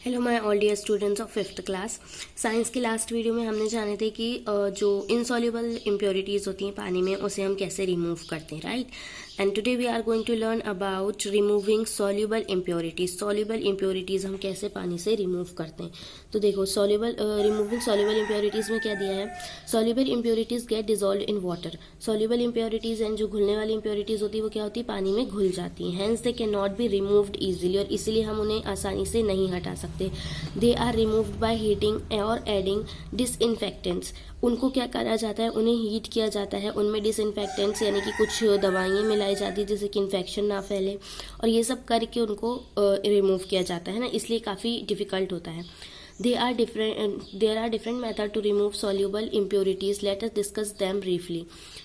Hello my all dear students of fifth class. Science की last video में हमने जाने थे कि जो इनसॉल्युबल इम्प्योरिटीज़ होती हैं पानी में उसे हम कैसे रिमूव करते हैं, right. And today we are going to learn about removing soluble impurities. Soluble impurities हम कैसे पानी से रिमूव करते हैं। तो देखो, रिमूविंग सॉल्युबल इम्प्योरिटीज़ में क्या दिया है। Soluble impurities get dissolve in water. Soluble impurities and जो घुलने वाली इम्प्योरिटीज़ होती है वो क्या होती है, पानी में घुल जाती हैं। Hence they can not be removed easily, और इसीलिए हम उन्हें आसानी से नहीं हटा सकते। They are removed by heating और एडिंग डिसइंफेक्टेंट्स। उनको क्या करा जाता है, उन्हें हीट किया जाता है, उनमें डिसइंफेक्टेंट्स यानी कि कुछ दवाइयाँ मिलाई जाती है जिससे कि इन्फेक्शन ना फैले, और ये सब करके उनको रिमूव किया जाता है ना, इसलिए काफ़ी डिफिकल्ट होता है। There are different method to remove soluble impurities. Let us discuss them briefly.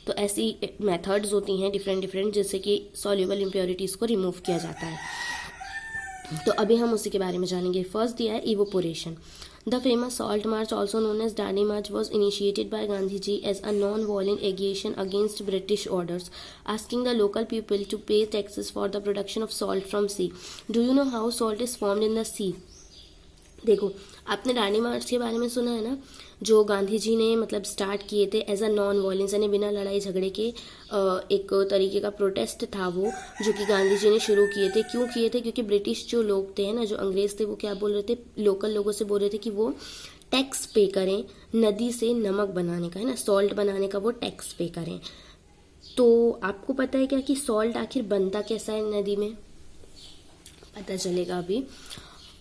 तो ऐसी methods होती हैं डिफरेंट जिससे कि soluble impurities को remove किया जाता है। तो अभी हम उसी के बारे में जानेंगे। फर्स्ट दिया है evaporation. The famous salt march, also known as Dandi March, was initiated by Gandhi ji as a non-violent agitation against British orders, asking the local people to pay taxes for the production of salt from sea. Do you know how salt is formed in the sea? देखो, आपने दांडी मार्च के बारे में सुना है ना, जो गांधी जी ने मतलब स्टार्ट किए थे एज अ नॉन वायलेंस, यानी बिना लड़ाई झगड़े के एक तरीके का प्रोटेस्ट था वो, जो कि गांधी जी ने शुरू किए थे। क्यों किए थे? क्योंकि ब्रिटिश जो लोग थे ना, जो अंग्रेज थे, वो क्या बोल रहे थे, लोकल लोगों से बोल रहे थे कि वो टैक्स पे करें नदी से नमक बनाने का, है ना, सॉल्ट बनाने का वो टैक्स पे करें। तो आपको पता है क्या कि सॉल्ट आखिर बनता कैसा है नदी में, पता चलेगा अभी।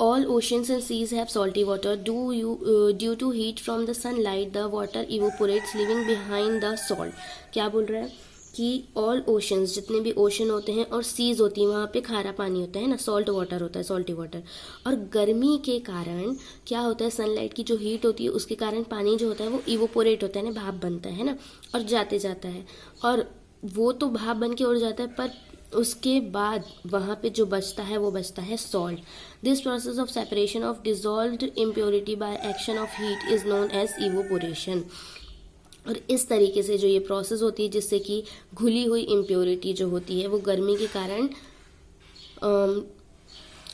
All oceans and seas have salty water. Due to heat from the sunlight, the water evaporates, leaving behind the salt. क्या बोल रहा है कि ऑल ओशंस, जितने भी ओशन होते हैं और सीज होती हैं, वहाँ पे खारा पानी होता है ना, सॉल्ट वाटर होता है, सॉल्टी वाटर। और गर्मी के कारण क्या होता है, सनलाइट की जो हीट होती है उसके कारण पानी जो होता है वो इवोपोरेट होता है ना, भाप बनता है ना, और जाते जाता है, और वो तो भाप बन के उड़ जाता है, पर उसके बाद वहाँ पे जो बचता है वो बचता है salt. This process of separation of dissolved impurity by action of heat is known as evaporation. और इस तरीके से जो ये प्रोसेस होती है जिससे कि घुली हुई इम्प्योरिटी जो होती है वो गर्मी के कारण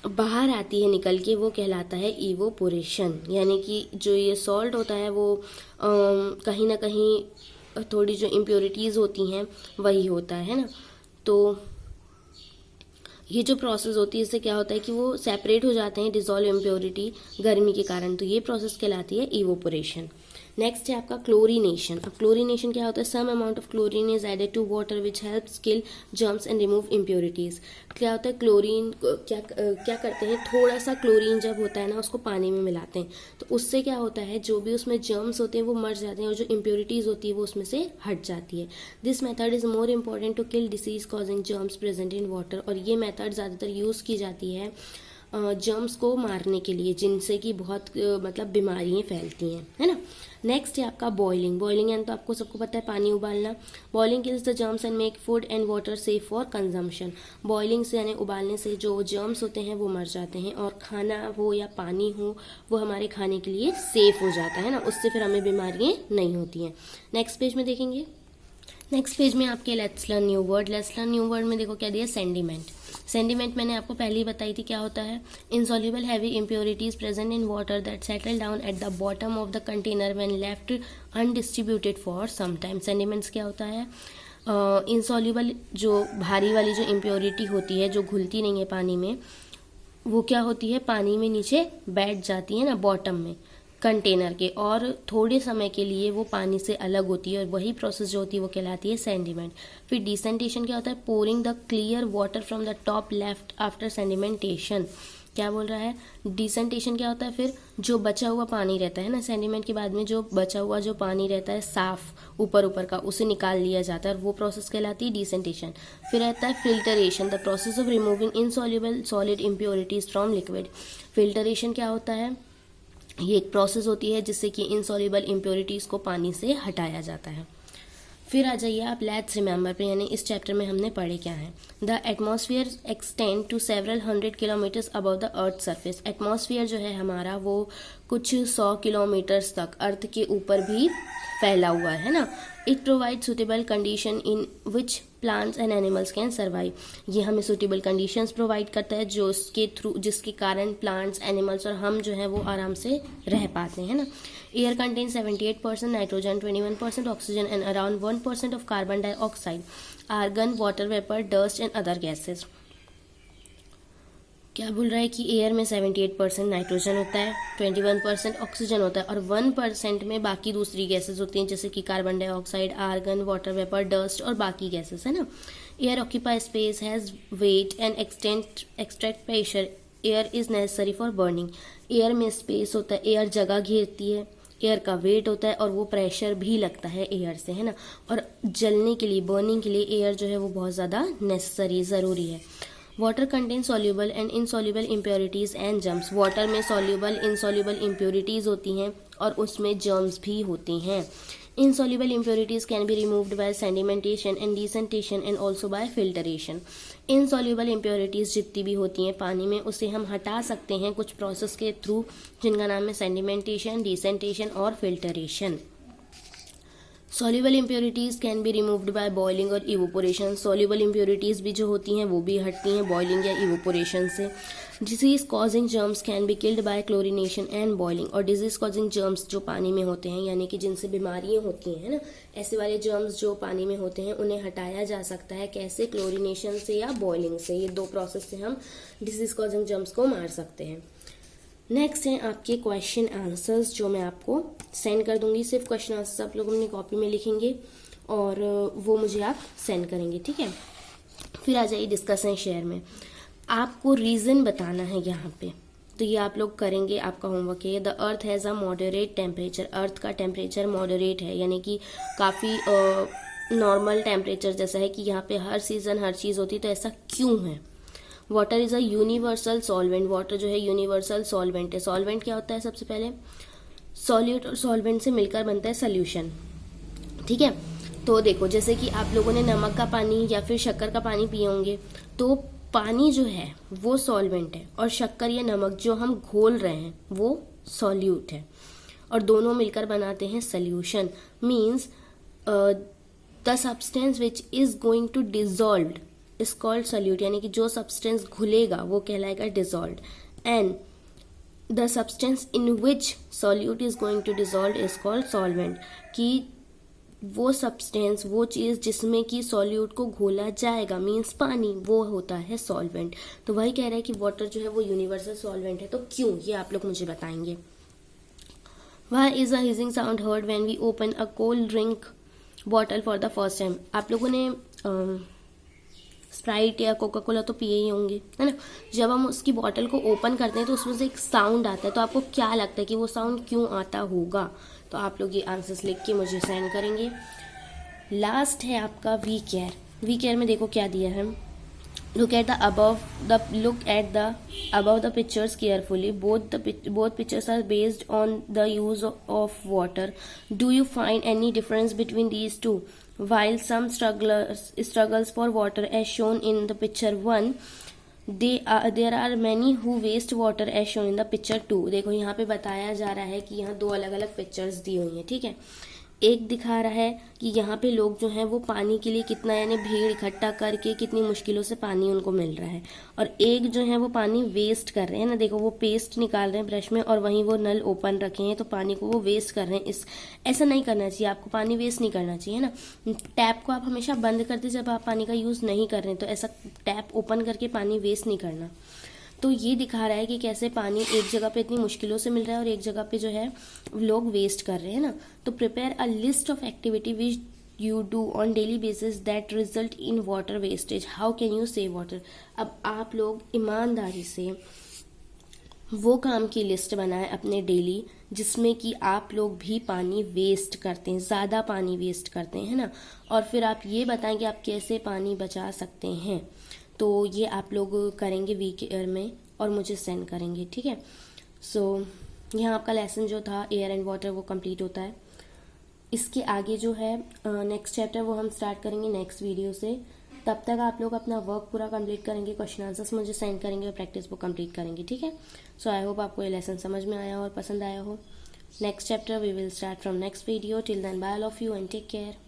बाहर आती है निकल के, वो कहलाता है इवोपोरेशन। यानी कि जो ये सॉल्ट होता है वो कहीं ना कहीं थोड़ी जो इम्प्योरिटीज़ होती हैं वही होता है ना। तो ये जो प्रोसेस होती है इससे क्या होता है कि वो सेपरेट हो जाते हैं डिजॉल्व इम्प्योरिटी गर्मी के कारण, तो ये प्रोसेस कहलाती है इवोपोरेशन। नेक्स्ट है आपका क्लोरीनेशन। अब क्लोरीनेशन क्या होता है, some amount of chlorine is added to water which helps kill germs and remove impurities. क्या होता है, क्लोरीन क्या करते हैं, थोड़ा सा क्लोरीन जब होता है ना उसको पानी में मिलाते हैं, तो उससे क्या होता है, जो भी उसमें जर्म्स होते हैं वो मर जाते हैं और जो इम्प्योरिटीज होती है वो उसमें से हट जाती है। This method is more important to kill disease causing germs present in water. और ये मेथड ज़्यादातर यूज़ की जाती है जर्म्स को मारने के लिए, जिनसे कि बहुत मतलब बीमारियाँ फैलती हैं, है ना। नेक्स्ट है आपका बॉइलिंग। बॉइलिंग यानी तो आपको सबको पता है पानी उबालना। Boiling kills the germs and make food and water safe for consumption. Boiling से यानी उबालने से जो जर्म्स होते हैं वो मर जाते हैं, और खाना हो या पानी हो वो हमारे खाने के लिए सेफ हो जाता है ना, उससे फिर हमें बीमारियाँ नहीं होती हैं। नेक्स्ट पेज में देखेंगे। नेक्स्ट पेज में आपके let's learn new word. Let's learn new word में देखो क्या दिया, सेंडिमेंट। सेंडिमेंट मैंने आपको पहले ही बताई थी क्या होता है, insoluble heavy impurities present in water that settle down at the bottom of the container when left undistributed for some time. Sediments क्या होता है, इनसॉल्युबल जो भारी वाली जो इम्प्योरिटी होती है जो घुलती नहीं है पानी में, वो क्या होती है, पानी में नीचे बैठ जाती है ना बॉटम में कंटेनर के, और थोड़े समय के लिए वो पानी से अलग होती है, और वही प्रोसेस जो होती है वो कहलाती है सेंडिमेंट। फिर डिसेंटेशन क्या होता है, pouring the clear water from the top left after sedimentation. क्या बोल रहा है, डिसेंटेशन क्या होता है, फिर जो बचा हुआ पानी रहता है ना, सेंडिमेंट के बाद में जो बचा हुआ जो पानी रहता है साफ ऊपर का, उसे निकाल लिया जाता है, और वो प्रोसेस कहलाती है डिसेंटेशन। फिर रहता है filtration, the process of removing insoluble solid impurities from liquid. Filtration क्या होता है, ये एक प्रोसेस होती है जिससे कि इनसॉल्युबल इम्प्योरिटीज़ को पानी से हटाया जाता है। फिर आ जाइए आप लेट्स रिमेंबर पे, यानी इस चैप्टर में हमने पढ़े क्या है। The atmosphere extend to several 100 kilometres above the earth surface. Atmosphere जो है हमारा वो कुछ 100 किलोमीटर्स तक अर्थ के ऊपर भी फैला हुआ है ना। It provide suitable condition in which plants and animals can survive. ये हमें सुटेबल कंडीशंस प्रोवाइड करता है जिसके कारण प्लांट्स, एनिमल्स और हम जो है वो आराम से रह पाते हैं ना। Air contain 78% nitrogen, 21% oxygen and around 1% of carbon dioxide, argon, water vapour, dust and other gases. क्या बोल रहा है कि एयर में 78% नाइट्रोजन होता है, 21% ऑक्सीजन होता है और 1% में बाकी दूसरी गैसेस होती हैं जैसे कि carbon dioxide, argon, water vapour, dust और बाकी गैसेस, है ना। Air occupy space, has weight and extract pressure. Air is necessary for burning. Air में स्पेस होता है, एयर जगह घेरती है, एयर का वेट होता है और वो प्रेशर भी लगता है एयर से, है ना। और जलने के लिए, बर्निंग के लिए एयर जो है वो बहुत ज़्यादा नेसेसरी, ज़रूरी है। Water contain soluble and insoluble impurities and germs. Water में सॉल्यूबल, इनसॉल्यूबल इम्प्योरिटीज़ होती हैं और उसमें जर्म्स भी होती हैं। Insoluble impurities can be removed by sedimentation and decantation and also by filtration. Insoluble impurities जितनी भी होती हैं पानी में उसे हम हटा सकते हैं कुछ प्रोसेस के थ्रू, जिनका नाम है सेडिमेंटेशन, डिसेंटेशन और filtration. Soluble impurities can be removed by boiling और इवोपोरेशन। सॉल्युबल इम्प्योरिटीज़ भी जो होती हैं वो भी हटती हैं बॉइलिंग या इवोपोरेशन से। Disease causing germs can be killed by chlorination and boiling. और डिजीज कॉजिंग जर्म्स जो पानी में होते हैं यानी कि जिनसे बीमारियां होती हैं ना, ऐसे वाले जर्म्स जो पानी में होते हैं उन्हें हटाया जा सकता है कैसे, क्लोरिनेशन से या बॉइलिंग से। ये दो प्रोसेस से हम डिजीज कॉजिंग जर्म्स को मार सकते हैं। नेक्स्ट हैं आपके क्वेश्चन आंसर्स जो मैं आपको सेंड कर दूंगी। सिर्फ क्वेश्चन आंसर्स आप लोग अपनी कॉपी में लिखेंगे और वो मुझे आप सेंड करेंगे, ठीक है। फिर आ जाइए डिस्कस एंड शेयर में। आपको रीज़न बताना है यहाँ पे, तो ये आप लोग करेंगे, आपका होमवर्क है। The earth has a moderate temperature. Earth का टेम्परेचर मॉडरेट है यानी कि काफ़ी नॉर्मल टेम्परेचर जैसा है कि यहाँ पे हर सीज़न हर चीज़ होती है, तो ऐसा क्यों है। Water is a universal solvent. Water जो है यूनिवर्सल सॉल्वेंट है। सॉल्वेंट क्या होता है, सबसे पहले सॉल्यूट और सॉल्वेंट से मिलकर बनता है सोल्यूशन, ठीक है। तो देखो जैसे कि आप लोगों ने नमक का पानी या फिर शक्कर का पानी पिए होंगे, तो पानी जो है वो सॉल्वेंट है और शक्कर या नमक जो हम घोल रहे हैं वो सॉल्यूट है और दोनों मिलकर बनाते हैं solution. Means the substance which is going to dissolved is called solute, यानी कि जो सब्सटेंस घुलेगा वो कहलाएगा dissolved. And the substance in which solute is going to dissolve is called solvent, कि वो सब्सटेंस, वो चीज़ जिसमें कि सॉल्यूट को घोला जाएगा मीन्स पानी, वो होता है सॉल्वेंट। तो वही कह रहा है कि वाटर जो है वो यूनिवर्सल सॉल्वेंट है। तो क्यों, ये आप लोग मुझे बताएंगे। Why is a hissing sound heard when we open a cold drink bottle for the first time? आप लोगों ने स्प्राइट या कोका कोला तो पिए ही होंगे, है ना। जब हम उसकी बॉटल को ओपन करते हैं तो उसमें से एक साउंड आता है, तो आपको क्या लगता है कि वो साउंड क्यों आता होगा। तो आप लोग ये आंसर्स लिख के मुझे सेंड करेंगे। लास्ट है आपका वी केयर। वी केयर में देखो क्या दिया है। Look at the pictures carefully. Both pictures are based on the use of water. Do you find any difference between these two? While some struggles for water as shown in the picture 1, there are many who waste water as shown in the picture 2. देखो यहाँ पे बताया जा रहा है कि यहाँ दो अलग अलग पिक्चर्स दी हुई हैं, ठीक है। एक दिखा रहा है कि यहाँ पे लोग जो हैं वो पानी के लिए कितना यानी भीड़ इकट्ठा करके कितनी मुश्किलों से पानी उनको मिल रहा है, और एक जो है वो पानी वेस्ट कर रहे हैं ना। देखो वो पेस्ट निकाल रहे हैं ब्रश में और वहीं वो नल ओपन रखे हैं, तो पानी को वो वेस्ट कर रहे हैं। ऐसा नहीं करना चाहिए, आपको पानी वेस्ट नहीं करना चाहिए ना। टैप को आप हमेशा बंद करते जब आप पानी का यूज़ नहीं कर रहे हैं, तो ऐसा टैप ओपन करके पानी वेस्ट नहीं करना। तो ये दिखा रहा है कि कैसे पानी एक जगह पे इतनी मुश्किलों से मिल रहा है और एक जगह पे जो है लोग वेस्ट कर रहे हैं ना। तो prepare a list of activity which you do on daily basis that result in water wastage. How can you save water. अब आप लोग ईमानदारी से वो काम की लिस्ट बनाएं अपने डेली जिसमें कि आप लोग भी पानी वेस्ट करते हैं, ज़्यादा पानी वेस्ट करते हैं ना, और फिर आप ये बताएं कि आप कैसे पानी बचा सकते हैं। तो ये आप लोग करेंगे वीक ईयर में और मुझे सेंड करेंगे, ठीक है। सो यहाँ आपका लेसन जो था एयर एंड वाटर वो कंप्लीट होता है। इसके आगे जो है नेक्स्ट चैप्टर वो हम स्टार्ट करेंगे नेक्स्ट वीडियो से। तब तक आप लोग अपना वर्क पूरा कंप्लीट करेंगे, क्वेश्चन आंसर्स मुझे सेंड करेंगे और प्रैक्टिस बुक कंप्लीट करेंगे, ठीक है। सो आई होप आपको ये लेसन समझ में आया हो और पसंद आया हो। Next chapter we will start from next video. Till then bye all of you and take care.